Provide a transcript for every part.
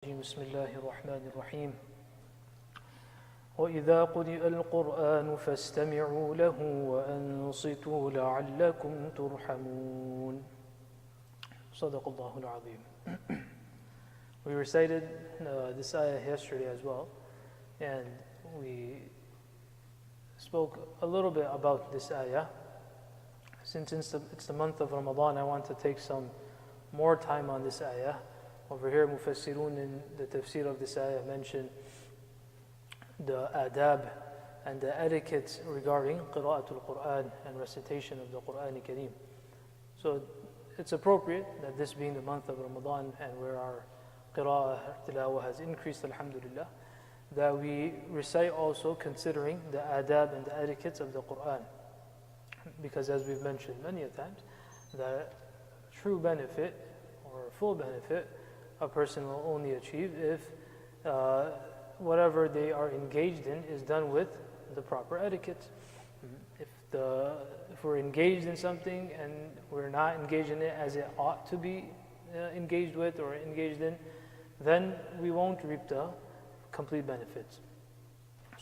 بسم الله الرحمن الرحيم وإذا قرئ القرآن فاستمعوا له وأنصتوا لعلكم ترحمون صدق الله العظيم. We recited this ayah yesterday as well, and we spoke a little bit about this ayah. Since it's the month of Ramadan, I want to take some more time on this ayah. Over here, Mufassirun in the Tafseer of this ayah mention the adab and the etiquettes regarding Qira'atul Quran and recitation of the Quran Kareem. So it's appropriate that this being the month of Ramadan and where our Qira'ah tilawah has increased, alhamdulillah, that we recite also considering the adab and the etiquettes of the Quran. Because as we've mentioned many a times, the true benefit or full benefit a person will only achieve if whatever they are engaged in is done with the proper etiquette. If we're engaged in something and we're not engaged in it as it ought to be engaged with or engaged in, then we won't reap the complete benefits.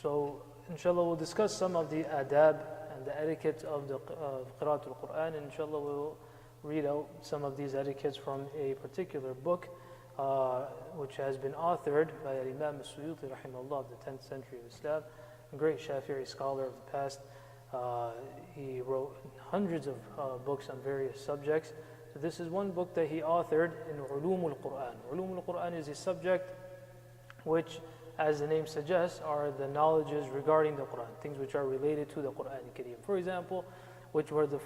So inshallah we'll discuss some of the adab and the etiquette of Qira'atul Quran, and inshallah we'll read out some of these etiquettes from a particular book which has been authored by Imam Suyuti rahimahullah of the 10th century of Islam, a great Shafi'i scholar of the past. He wrote hundreds of books on various subjects. So this is one book that he authored in Ulumul Quran. Ulumul Quran is a subject which, as the name suggests, are the knowledges regarding the Quran, things which are related to the Quran Kareem. For example, which were the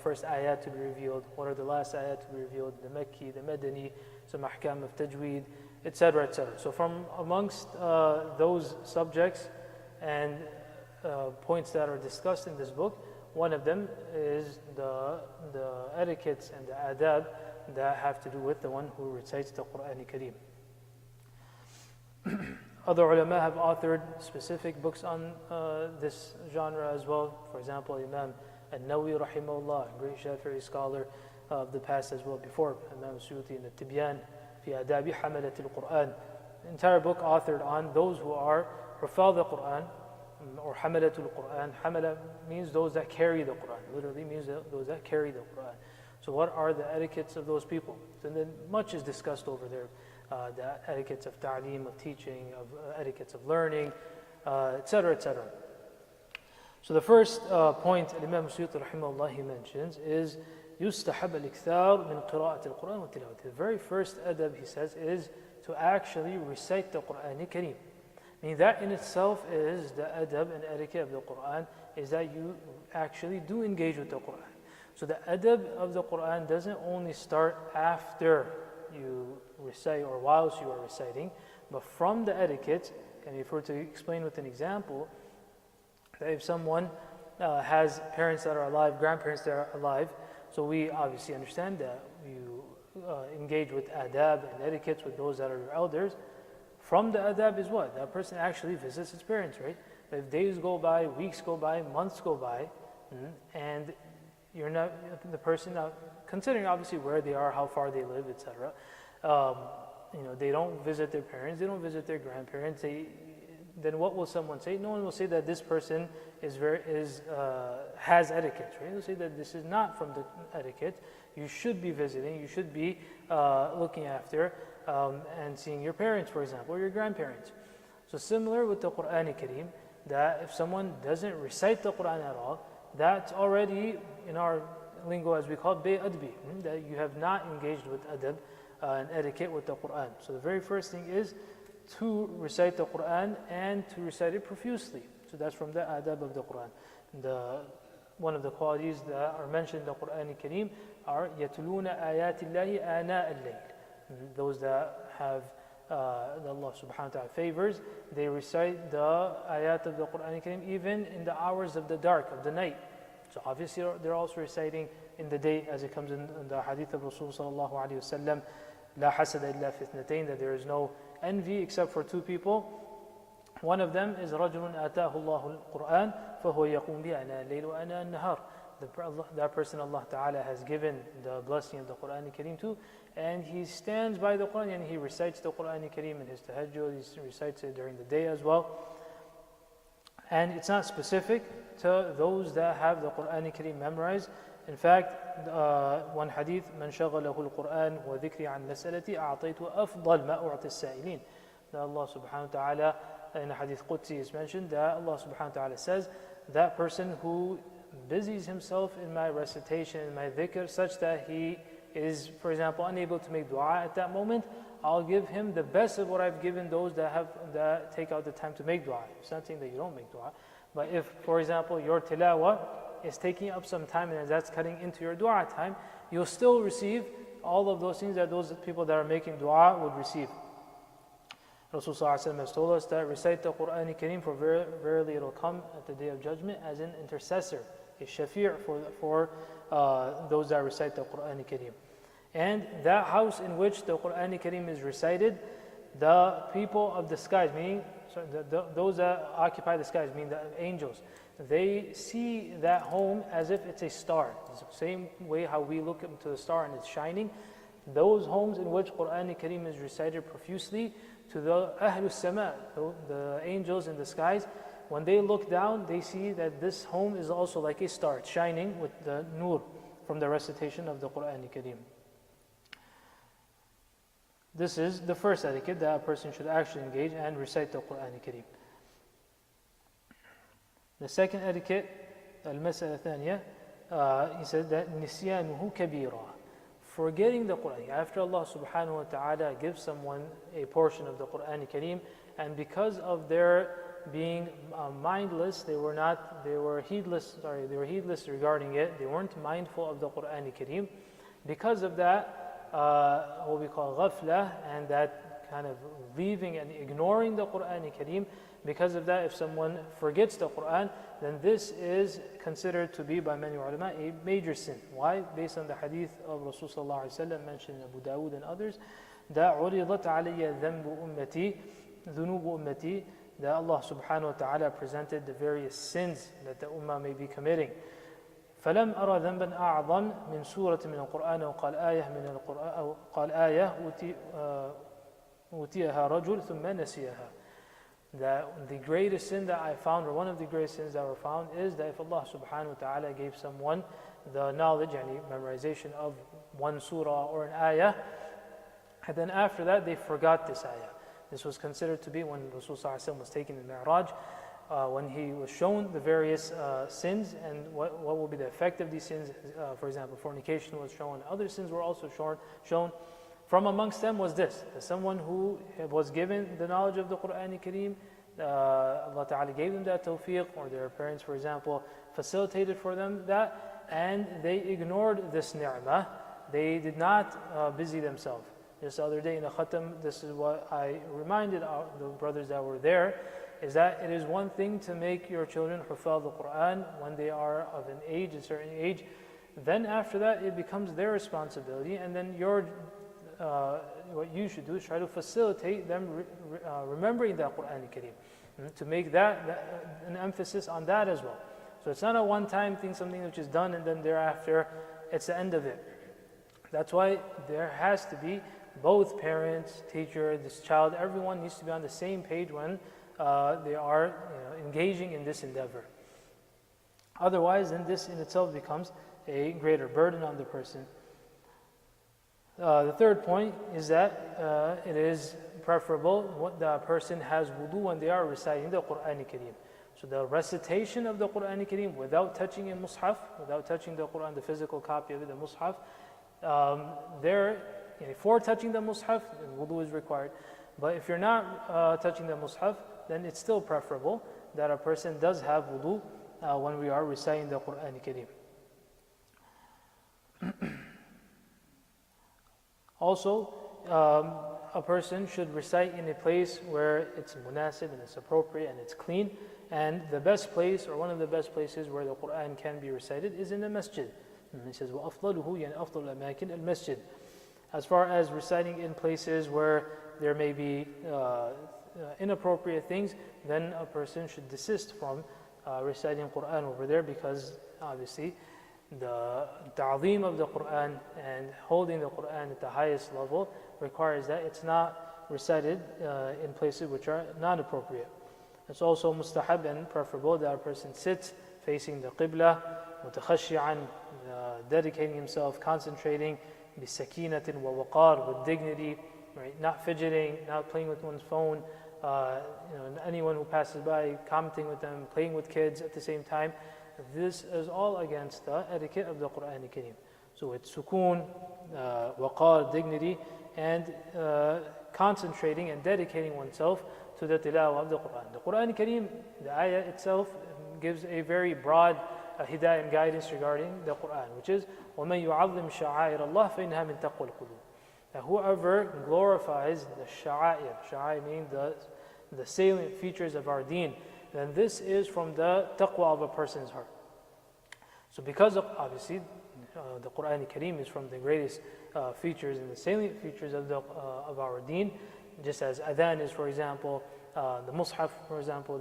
first ayat to be revealed, what are the last ayat to be revealed, the Makki, the Madani, some ahkam of tajweed, etc., etc. So from amongst those subjects and points that are discussed in this book, one of them is the etiquettes and the adab that have to do with the one who recites the Quran Kareem. Other ulama have authored specific books on this genre as well. For example, Imam An-Nawawi rahimahullah, a great Shafi'i scholar of the past as well, before Imam Suyuti in the Tibyan fi Adabi Hamalatil Quran, entire book authored on those who are Hufadh al-Quran or Hamalatul Quran. Hamala means those that carry the Quran, literally means those that carry the Quran. So what are the etiquettes of those people? And then much is discussed over there, the etiquettes of ta'aleem, of teaching, of etiquettes of learning, etc., etc. So the first point Imam Suyuti rahimahullah he mentions is يُسْتَحَبَ الْإِكْثَارُ مِنْ قِرَاءَةِ الْقُرْآنِ وَتِلَاوَتِهِ. The very first adab, he says, is to actually recite the Quran Kareem. Meaning that in itself is the adab and etiquette of the Quran, is that you actually do engage with the Quran. So the adab of the Quran doesn't only start after you recite or whilst you are reciting, but from the etiquette. And if we're to explain with an example, that if someone has parents that are alive, grandparents that are alive, so we obviously understand that you engage with adab and etiquettes with those that are your elders. From the adab is what? That person actually visits his parents, right? But if days go by, weeks go by, months go by, and you're not, the person, considering obviously where they are, how far they live, etc., they don't visit their parents, they don't visit their grandparents, then what will someone say? No one will say that this person has etiquette, right? They'll say that this is not from the etiquette. You should be visiting, you should be looking after and seeing your parents, for example, or your grandparents. So similar with the Quran Kareem, that if someone doesn't recite the Quran at all, that's already, in our lingo as we call it, be-adbi, that you have not engaged with adab and etiquette with the Quran. So the very first thing is to recite the Quran and to recite it profusely. So that's from the adab of the Quran. One of the qualities that are mentioned in the Quran Kareem are يَتُلُونَ آيَاتِ اللَّهِ آنَاءَ اللَّيْلِ. Those that have Allah subhanahu wa ta'ala favors, they recite the ayat of the Quran Kareem even in the hours of the dark, of the night. So obviously they're also reciting in the day, as it comes in the hadith of Rasul sallallahu alayhi wa sallam, لا حسد إلا في اثنتين, that there is no envy except for two people. One of them is رجل آتاه الله القرآن فهو يقوم به آناء الليل وآناء النهار. that person Allah Ta'ala has given the blessing of the Quran Kareem to, and he stands by the Quran and he recites the Quran Kareem in his tahajjud, he recites it during the day as well. And it's not specific to those that have the Quran Kareem memorized. In fact, one hadith, من شغله القرآن وذكري عن مسألتي أعطيته أفضل ما أعطي السائلين. That Allah subhanahu wa ta'ala, in a hadith Qudsi is mentioned, that Allah subhanahu wa ta'ala says, that person who busies himself in my recitation, in my dhikr, such that he is, for example, unable to make dua at that moment, I'll give him the best of what I've given those that take out the time to make dua. It's not saying that you don't make dua, but if, for example, your tilawah is taking up some time and that's cutting into your dua time, you'll still receive all of those things that those people that are making dua would receive. Rasulullah has told us that recite the Quran Kareem, for verily it will come at the day of judgment as an intercessor, a shafi' for those that recite the Quran Kareem. And that house in which the Quran Kareem is recited, the people of the skies, meaning those that occupy the skies, meaning the angels, they see that home as if it's a star. It's the same way how we look into the star and it's shining. Those homes in which Quran Kareem is recited profusely, to the Ahlus Sama, the angels in the skies, when they look down, they see that this home is also like a star, shining with the nur from the recitation of the Quran Kareem. This is the first etiquette that a person should actually engage and recite the Quran Kareem. The second etiquette, al-mas'ala thaniya, he said that nisyanuhu kabira. Forgetting the Quran. After Allah subhanahu wa ta'ala gives someone a portion of the Quran Kareem, and because of their being mindless, they were heedless regarding it, they weren't mindful of the Quran Kareem. Because of that, what we call ghafla, and that kind of leaving and ignoring the Quran Kareem, because of that, if someone forgets the Quran, then this is considered to be by many ulama a major sin. Why? Based on the hadith of Rasulullah mentioned in Abu Dawood and others, that عُرِضَتْ عَلَيَّ ذُنُوبُ أُمَّتِي, that Allah subhanahu wa ta'ala presented the various sins that the ummah may be committing. فلم أرى ذنبا أعظم من سورة من القرآن أو قال آية من القرآن أو قال آية أوتيها رجل ثم نسيها. That the greatest sin that I found, or one of the greatest sins that were found, is that if Allah subhanahu wa ta'ala gave someone the knowledge and memorization of one surah or an ayah, and then after that they forgot this ayah. This was considered to be when Rasulullah was taken in Mi'raj, when he was shown the various sins and what will be the effect of these sins. For example, fornication was shown, other sins were also shown. From amongst them was this, that someone who was given the knowledge of the Quran Kareem, Allah Ta'ala gave them that tawfiq, or their parents, for example, facilitated for them that, and they ignored this ni'mah. They did not busy themselves. Just the other day in the khatam, this is what I reminded the brothers that were there, is that it is one thing to make your children hufaz the Quran when they are of an age, a certain age. Then after that, it becomes their responsibility, and then what you should do is try to facilitate them remembering that Quran Kareem, to make that an emphasis on that as well. So it's not a one-time thing, something which is done and then thereafter it's the end of it. That's why there has to be both parents, teacher, this child, everyone needs to be on the same page when they are engaging in this endeavor. Otherwise, then this in itself becomes a greater burden on the person. The third point is that it is preferable what the person has wudu when they are reciting the Quran Kareem. So the recitation of the Quran Kareem without touching a mushaf, without touching the Quran, the physical copy of it, the mushaf, for touching the mushaf, wudu is required. But if you're not touching the mushaf, then it's still preferable that a person does have wudu when we are reciting the Quran Kareem. Also, a person should recite in a place where it's munasib and it's appropriate and it's clean. And the best place, or one of the best places where the Quran can be recited, is in the Masjid. He says, وَأَفْضَلُهُ يعني أَفْضَلُ الْأَمَاكِنِ الْمَسْجِدِ. As far as reciting in places where there may be inappropriate things, then a person should desist from reciting Quran over there, because obviously The ta'zeem of the Quran and holding the Quran at the highest level requires that it's not recited in places which are not appropriate. It's also mustahab and preferable that a person sits facing the qibla, mutakhashi'an, dedicating himself, concentrating, bisakinatin wa waqar, with dignity, right? Not fidgeting, not playing with one's phone, anyone who passes by, commenting with them, playing with kids at the same time. This is all against the etiquette of the Quran Kareem. So it's sukoon, waqar, dignity, and concentrating and dedicating oneself to the tilawah of the Quran. The Quran Kareem, the ayah itself gives a very broad hidayah and guidance regarding the Quran, which is وَمَنْ يُعَظِّمْ شَعَائِرَ اللَّهِ فَإِنَّهَا مِنْ تَقْوَى الْقُلُوبِ. That whoever glorifies the sha'air meaning the salient features of our deen, then this is from the taqwa of a person's heart. So because of, obviously, the Quran Kareem is from the greatest features and the salient features of our deen, just as adhan is, for example, the mushaf, for example,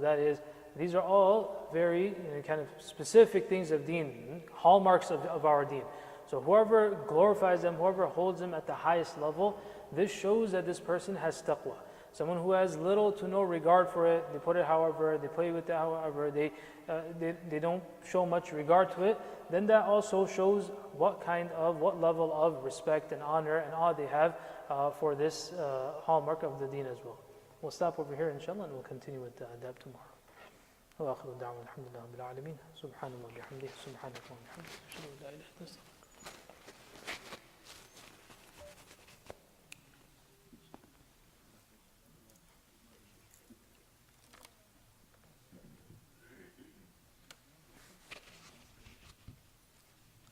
these are all very kind of specific things of deen, hallmarks of our deen. So whoever glorifies them, whoever holds them at the highest level, this shows that this person has taqwa. Someone who has little to no regard for it, they put it however, they play with it however, they don't show much regard to it, then that also shows what level of respect and honor and awe they have for this hallmark of the deen as well. We'll stop over here inshallah and we'll continue with the adab tomorrow. وآخر دعوانا الحمد لله رب العالمين سبحان الله وبحمده سبحانك اللهم وبحمدك أشهد أن لا إله إلا أنت